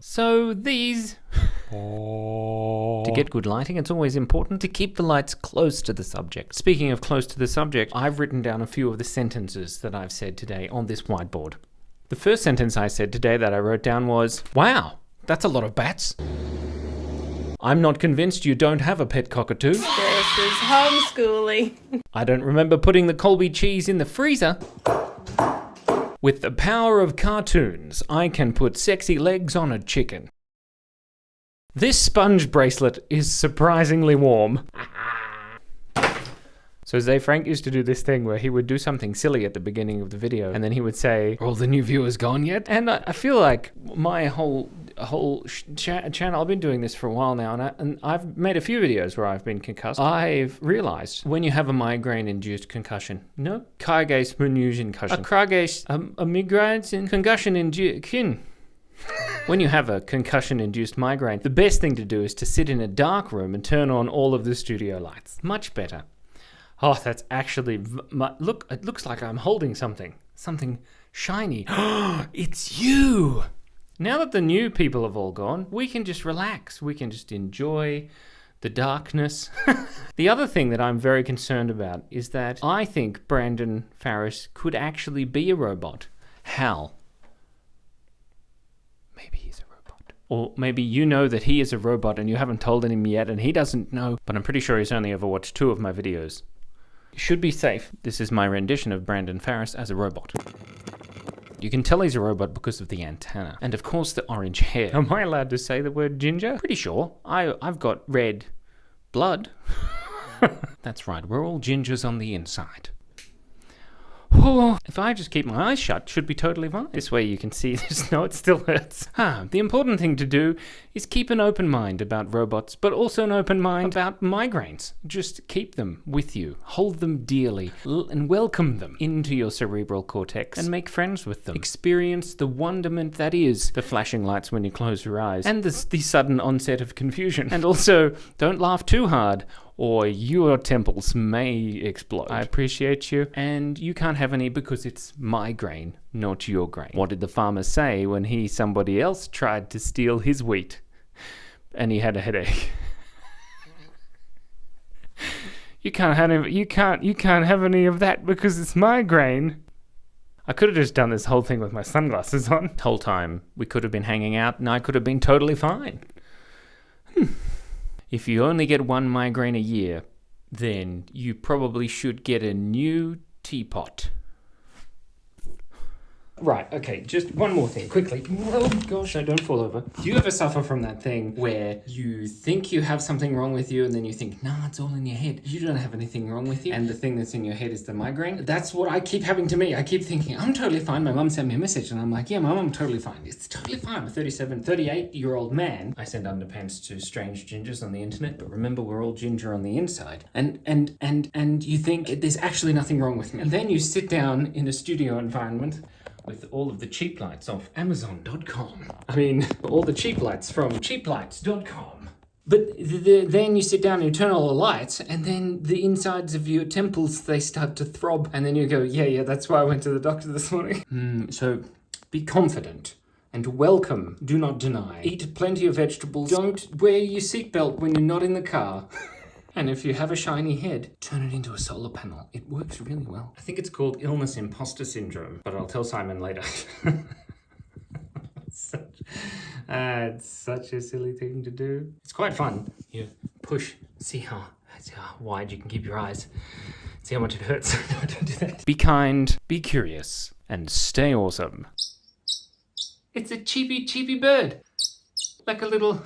So these... To get good lighting, it's always important to keep the lights close to the subject. Speaking of close to the subject, I've written down a few of the sentences that I've said today on this whiteboard. The first sentence I said today that I wrote down was, wow, that's a lot of bats. I'm not convinced you don't have a pet cockatoo. This is homeschooling. I don't remember putting the Colby cheese in the freezer. With the power of cartoons, I can put sexy legs on a chicken. This sponge bracelet is surprisingly warm. So Zay Frank used to do this thing where he would do something silly at the beginning of the video, and then he would say, "Are all the new viewers gone yet?" And I feel like my whole channel, I've been doing this for a while now, and I've made a few videos where I've been concussed. I've realized when you have a migraine-induced concussion, no, Kaigeis-Menusian concussion, a migraine concussion-induced. When you have a concussion-induced migraine, the best thing to do is to sit in a dark room and turn on all of the studio lights. Much better. Oh, that's actually... Look, it looks like I'm holding something. Something shiny. It's you! Now that the new people have all gone, we can just relax. We can just enjoy the darkness. The other thing that I'm very concerned about is that I think Brandon Farris could actually be a robot. Hal. Maybe he's a robot. Or maybe you know that he is a robot and you haven't told him yet and he doesn't know, but I'm pretty sure he's only ever watched 2 of my videos. Should be safe. This is my rendition of Brandon Farris as a robot. You can tell he's a robot because of the antenna. And of course the orange hair. Am I allowed to say the word ginger? Pretty sure. I've got red blood. That's right, we're all gingers on the inside. Oh, if I just keep my eyes shut, should be totally fine. This way you can see this. No, it still hurts. The important thing to do is keep an open mind about robots, but also an open mind about migraines. Just keep them with you. Hold them dearly and welcome them into your cerebral cortex and make friends with them. Experience the wonderment that is the flashing lights when you close your eyes and the sudden onset of confusion. And also, don't laugh too hard or your temples may explode. I appreciate you, and you can't have any because it's my grain, not your grain. What did the farmer say when somebody else tried to steal his wheat and he had a headache? You can't have any of that because it's my grain. I could have just done this whole thing with my sunglasses on. The whole time we could have been hanging out and I could have been totally fine. If you only get 1 migraine a year, then you probably should get a new teapot. Right, okay, just one more thing, quickly. Oh gosh, no, don't fall over. Do you ever suffer from that thing where you think you have something wrong with you and then you think, nah, it's all in your head. You don't have anything wrong with you. And the thing that's in your head is the migraine. That's what I keep having to me. I keep thinking, I'm totally fine. My mum sent me a message and I'm like, yeah, Mum, I'm totally fine. It's totally fine. I'm a 38-year-old man. I send underpants to strange gingers on the internet, but remember, we're all ginger on the inside. And you think there's actually nothing wrong with me. And then you sit down in a studio environment with all of the cheap lights off Amazon.com. I mean, all the cheap lights from cheaplights.com. But then you sit down and you turn all the lights, and then the insides of your temples, they start to throb. And then you go, yeah, that's why I went to the doctor this morning. So be confident and welcome. Do not deny. Eat plenty of vegetables. Don't wear your seatbelt when you're not in the car. And if you have a shiny head, turn it into a solar panel. It works really well. I think it's called illness imposter syndrome, but I'll tell Simon later. It's such a silly thing to do. It's quite fun. You push, see how wide you can keep your eyes. See how much it hurts. No, don't do that. Be kind, be curious, and stay awesome. It's a cheepy bird. Like a little...